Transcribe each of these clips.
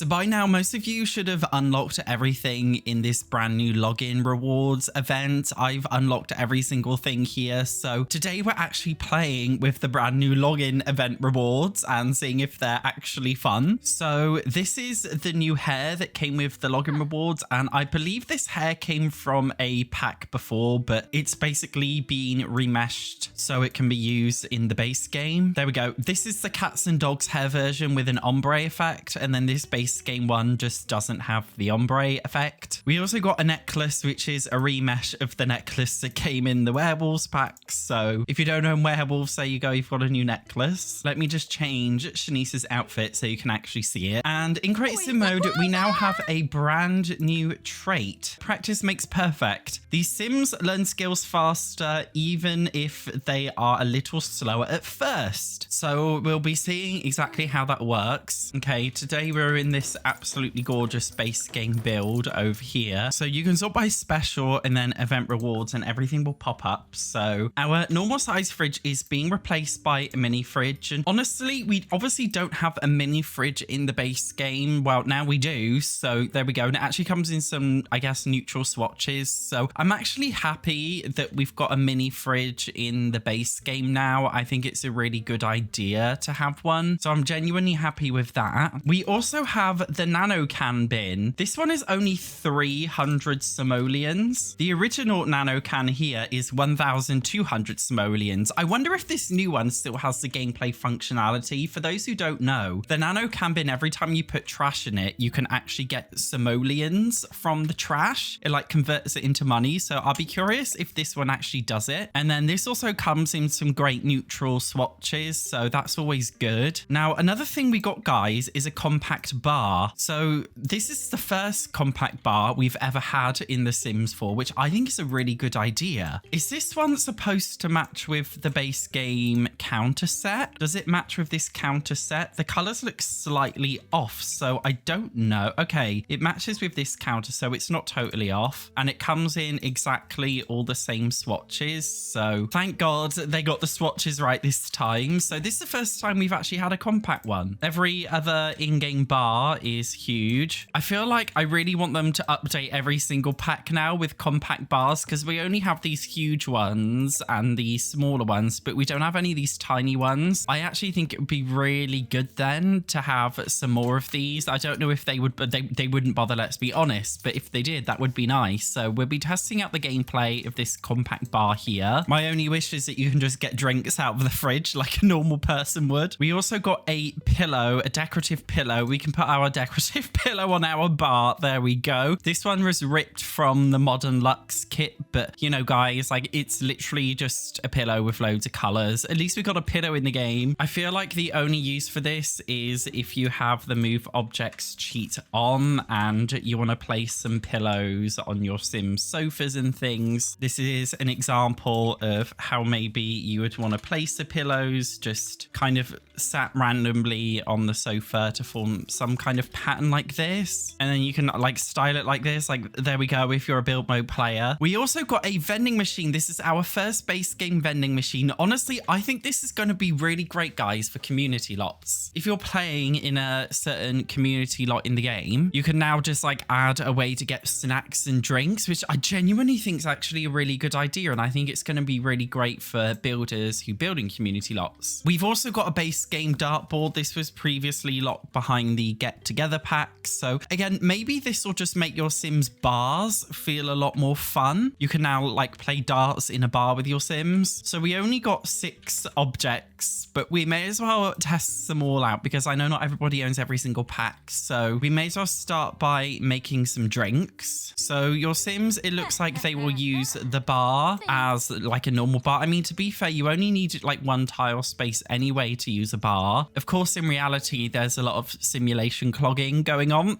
So by now, most of you should have unlocked everything in this brand new login rewards event. I've unlocked every single thing here. So today we're actually playing with the brand new login event rewards and seeing if they're actually fun. So this is the new hair that came with the login rewards. And I believe this hair came from a pack before, but it's basically been remeshed so it can be used in the base game. There we go. This is the cats and dogs hair version with an ombre effect. And then this base game one just doesn't have the ombre effect. We also got a necklace, which is a remesh of the necklace that came in the werewolves pack. So if you don't own werewolves, there you go, you've got a new necklace. Let me just change Shanice's outfit so you can actually see it. And in creative sim mode, we now have a brand new trait. Practice makes perfect. These sims learn skills faster, even if they are a little slower at first. So we'll be seeing exactly how that works. Okay, today we're in this absolutely gorgeous base game build over here. So you can sort by special and then event rewards and everything will pop up. So our normal size fridge is being replaced by a mini fridge. And honestly, we obviously don't have a mini fridge in the base game. Well, now we do. So there we go. And it actually comes in some, I guess, neutral swatches. So I'm actually happy that we've got a mini fridge in the base game now. I think it's a really good idea to have one. So I'm genuinely happy with that. We also have the nano can bin. This one is only 300 simoleons. The original nano can here is 1,200 simoleons. I wonder if this new one still has the gameplay functionality. For those who don't know, the nano can bin, every time you put trash in it, you can actually get simoleons from the trash. It like converts it into money. So I'll be curious if this one actually does it. And then this also comes in some great neutral swatches. So that's always good. Now, another thing we got, guys, is a compact bar. So this is the first compact bar we've ever had in The Sims 4, which I think is a really good idea. Is this one supposed to match with the base game counter set? Does it match with this counter set? The colors look slightly off, so I don't know. Okay, it matches with this counter, so it's not totally off. And it comes in exactly all the same swatches. So thank God they got the swatches right this time. So this is the first time we've actually had a compact one. Every other in-game bar is huge. I feel like I really want them to update every single pack now with compact bars, because we only have these huge ones and the smaller ones, but we don't have any of these tiny ones. I actually think it would be really good then to have some more of these. I don't know if they would, but they wouldn't bother, let's be honest, but if they did, that would be nice. So we'll be testing out the gameplay of this compact bar here. My only wish is that you can just get drinks out of the fridge like a normal person would. We also got a pillow, a decorative pillow. We can put our decorative pillow on our bar. There we go. This one was ripped from the Modern Luxe kit, but you know, guys, like it's literally just a pillow with loads of colors. At least we got a pillow in the game. I feel like the only use for this is if you have the move objects cheat on and you want to place some pillows on your Sims sofas and things. This is an example of how maybe you would want to place the pillows, just kind of sat randomly on the sofa to form some kind of pattern like this. And then you can like style it like this. Like there we go, if you're a build mode player. We also got a vending machine. This is our first base game vending machine. Honestly, I think this is going to be really great, guys, for community lots. If you're playing in a certain community lot in the game, you can now just like add a way to get snacks and drinks, which I genuinely think is actually a really good idea. And I think it's going to be really great for builders who build in community lots. We've also got a base game dartboard. This was previously locked behind the get together pack. So again, maybe this will just make your Sims bars feel a lot more fun. You can now like play darts in a bar with your Sims. So we only got 6 objects, but we may as well test them all out because I know not everybody owns every single pack. So we may as well start by making some drinks. So your Sims, it looks like they will use the bar as like a normal bar. I mean, to be fair, you only need like 1 tile space anyway to use a bar. Of course, in reality, there's a lot of simulation clogging going on.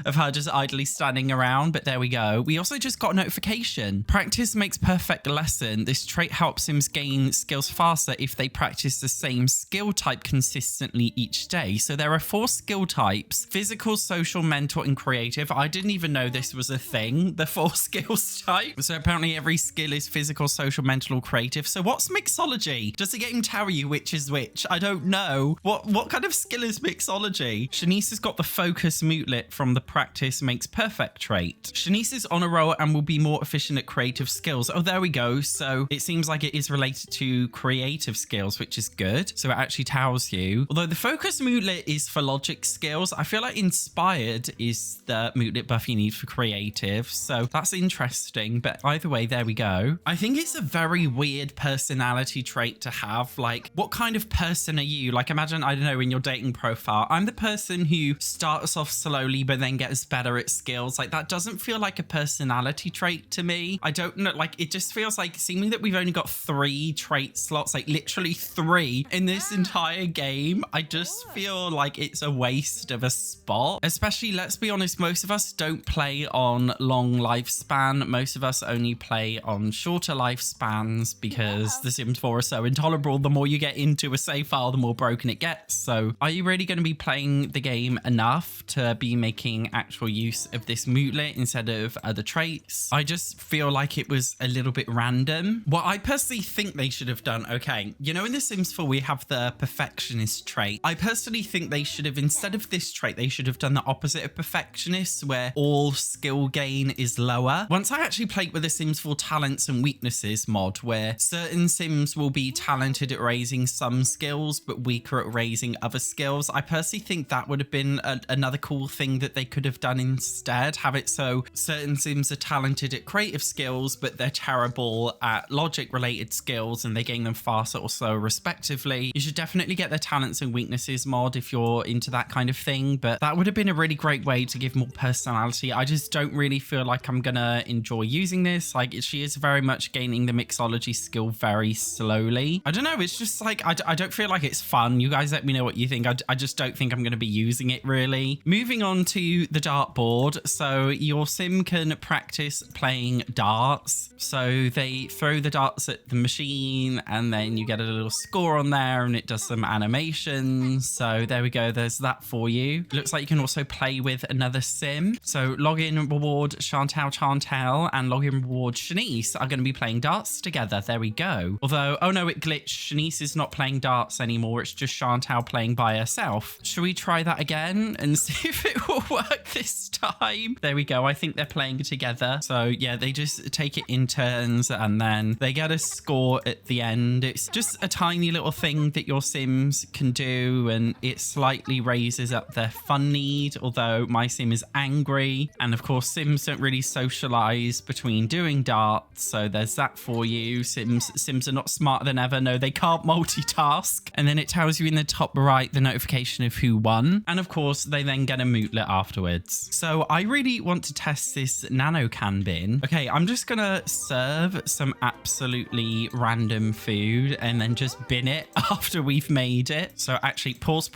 of her just idly standing around. But there we go. We also just got a notification. Practice makes perfect lesson. This trait helps Sims gain skills faster if they practice the same skill type consistently each day. So there are 4 skill types: physical, social, mental, and creative. I didn't even know this was a thing, the 4 skills type. So apparently every skill is physical, social, mental, or creative. So what's mixology? Does the game tell you which is which? I don't know. What kind of skill is mixology? Shanice has got the focus mootlet from the practice makes perfect trait. Shanice is on a roll and will be more efficient at creative skills. Oh, there we go. So it seems like it is related to creative skills, which is good. So it actually tells you. Although the focus mootlet is for logic skills, I feel like inspired is the mootlet buff you need for creative. So that's interesting. But either way, there we go. I think it's a very weird personality trait to have. Like, what kind of person are you? Like, imagine, I don't know, in your dating profile, I'm the person who starts off slowly but then gets better at skills. Like, that doesn't feel like a personality trait to me. I don't know, like, it just feels like, seeming that we've only got 3 trait slots, like literally 3 in this entire game, I just feel like it's a waste of a spot. Especially, let's be honest, most of us don't play on long lifespan. Most of us only play on shorter lifespans because The Sims 4 are so intolerable. The more you get into a save file, the more broken it gets. So are you really going to be playing the game enough to be making actual use of this mootlet instead of other traits? I just feel like it was a little bit random. What I personally think they should have done, okay, you know, in The Sims 4 we have the perfectionist trait. I personally think they should have, instead of this trait, they should have done the opposite of perfectionist, where all skill gain is lower. Once I actually played with The Sims 4 talents and weaknesses mod, where certain Sims will be talented at raising some skills but weaker at raising other skills, I personally think that would have been another cool thing that they could have done instead. Have it so certain Sims are talented at creative skills but they're terrible at logic related skills and they gain them faster or slower respectively. You should definitely get their talents and weaknesses mod if you're into that kind of thing, but that would have been a really great way to give more personality. I just don't really feel like I'm gonna enjoy using this. Like, she is very much gaining the mixology skill very slowly. I don't know, it's just like, I don't feel like it's fun. You guys let me know what you think. I just don't think I'm going to be using it really. Moving on to the dartboard. So your sim can practice playing darts. So they throw the darts at the machine and then you get a little score on there and it does some animations. So there we go. There's that for you. Looks like you can also play with another sim. So login reward Chantal and login reward Shanice are going to be playing darts together. There we go. Although, oh no, it glitched. Shanice is not playing darts anymore. It's just Chantal playing by herself. Should we try that again and see if it will work this time? There we go. I think they're playing together. So yeah, they just take it in turns and then they get a score at the end. It's just a tiny little thing that your Sims can do and it slightly raises up their fun need, although my Sim is angry. And of course, Sims don't really socialize between doing darts. So there's that for you. Sims are not smarter than ever. No, they can't multitask. And then it tells you in the top right the notification of who won. And of course, they then get a mootlet afterwards. So I really want to test this nano can bin. Okay, I'm just gonna serve some absolutely random food and then just bin it after we've made it. So actually, pause.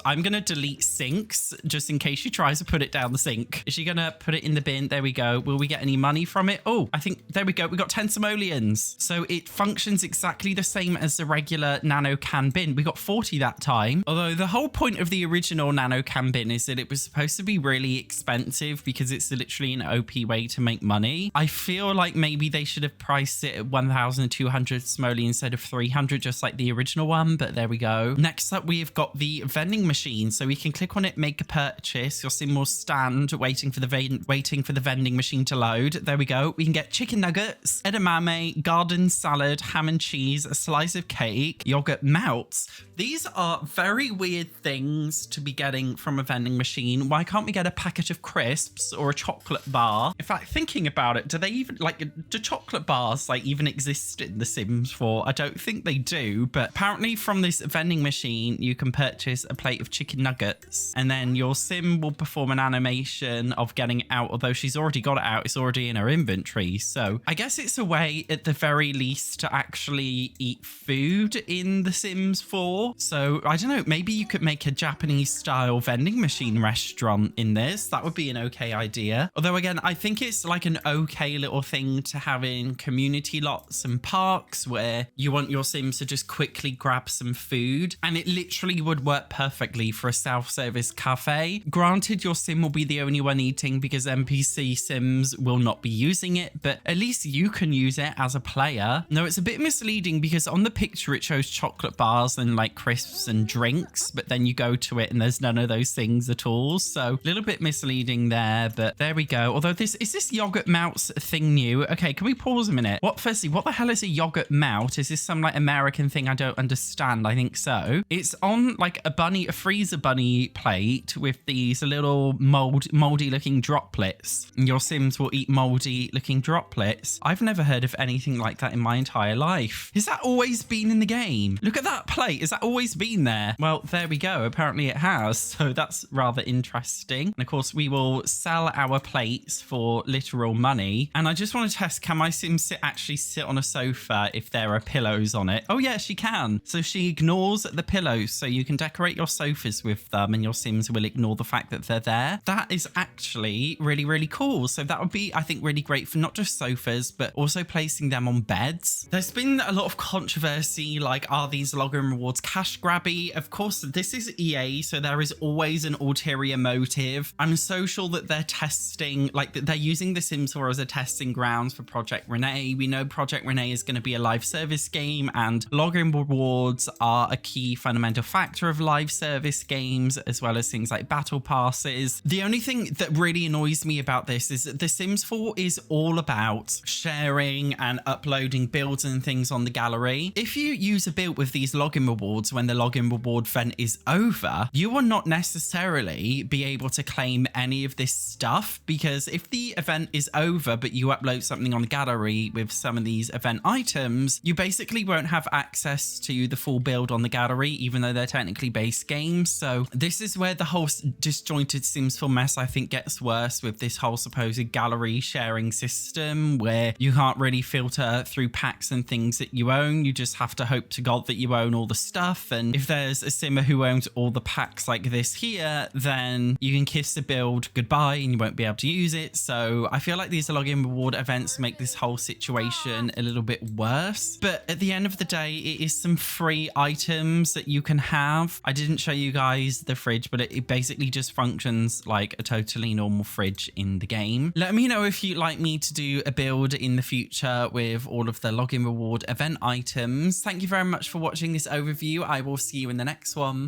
I'm gonna delete sinks just in case she tries to put it down the sink. Is she gonna put it in the bin? There we go. Will we get any money from it? Oh, I think, there we go. We got 10 simoleons. So it functions exactly the same as the regular nano can bin. We got 40 that time. Although the whole point of the original nano can bin is that it was supposed to be really expensive because it's literally an OP way to make money. I feel like maybe they should have priced it at 1,200 simoleons instead of 300, just like the original one, but there we go. Next up, we've got the vending machine. So we can click on it, make a purchase. Your Sim will stand waiting for the vending machine to load. There we go. We can get chicken nuggets, edamame, garden salad, ham and cheese, a slice of cake, yogurt melts. These are very weird things to be getting from a vending machine. Why can't we get a packet of crisps or a chocolate bar? In fact, thinking about it, do they even, like, do chocolate bars like even exist in The Sims 4? I don't think they do, but apparently from this vending machine, you can purchase a plate of chicken nuggets and then your Sim will perform an animation of getting it out. Although she's already got it out, it's already in her inventory. So I guess it's a way at the very least to actually eat food in The Sims 4. So I don't know, maybe you could make a Japanese style vending machine restaurant restaurant in this. That would be an okay idea. Although again, I think it's like an okay little thing to have in community lots and parks where you want your Sims to just quickly grab some food, and it literally would work perfectly for a self-service cafe. Granted, your Sim will be the only one eating because NPC Sims will not be using it, but at least you can use it as a player. No, it's a bit misleading because on the picture it shows chocolate bars and like crisps and drinks, but then you go to it and there's none of those things at all. So a little bit misleading there, but there we go. Although is this yogurt mouse thing new? Okay, can we pause a minute? Firstly, what the hell is a yogurt mouse? Is this some like American thing I don't understand? I think so. It's on like a freezer bunny plate with these little moldy looking droplets. And your Sims will eat moldy looking droplets. I've never heard of anything like that in my entire life. Has that always been in the game? Look at that plate. Has that always been there? Well, there we go. Apparently it has. So that's rather interesting. And of course, we will sell our plates for literal money. And I just want to test, can my Sim actually sit on a sofa if there are pillows on it? Oh yeah, she can. So she ignores the pillows. So you can decorate your sofas with them and your Sims will ignore the fact that they're there. That is actually really, really cool. So that would be, I think, really great for not just sofas, but also placing them on beds. There's been a lot of controversy, like, are these login rewards cash grabby? Of course, this is EA, so there is always an ulterior motive. I'm so sure that they're testing, like, that they're using The Sims 4 as a testing grounds for Project Renee. We know Project Renee is going to be a live service game, and login rewards are a key fundamental factor of live service games, as well as things like battle passes. The only thing that really annoys me about this is that The Sims 4 is all about sharing and uploading builds and things on the gallery. If you use a build with these login rewards when the login reward event is over, you will not necessarily be able to claim any of this stuff, because if the event is over but you upload something on the gallery with some of these event items, you basically won't have access to the full build on the gallery, even though they're technically base games. So this is where the whole disjointed Sims 4 mess, I think, gets worse with this whole supposed gallery sharing system where you can't really filter through packs and things that you own. You just have to hope to God that you own all the stuff. And if there's a Simmer who owns all the packs like this here, then you can kiss the build goodbye and you won't be able to use it. So I feel like these login reward events make this whole situation a little bit worse. But at the end of the day, it is some free items that you can have. I didn't show you guys the fridge, but it basically just functions like a totally normal fridge in the game. Let me know if you'd like me to do a build in the future with all of the login reward event items. Thank you very much for watching this overview. I will see you in the next one.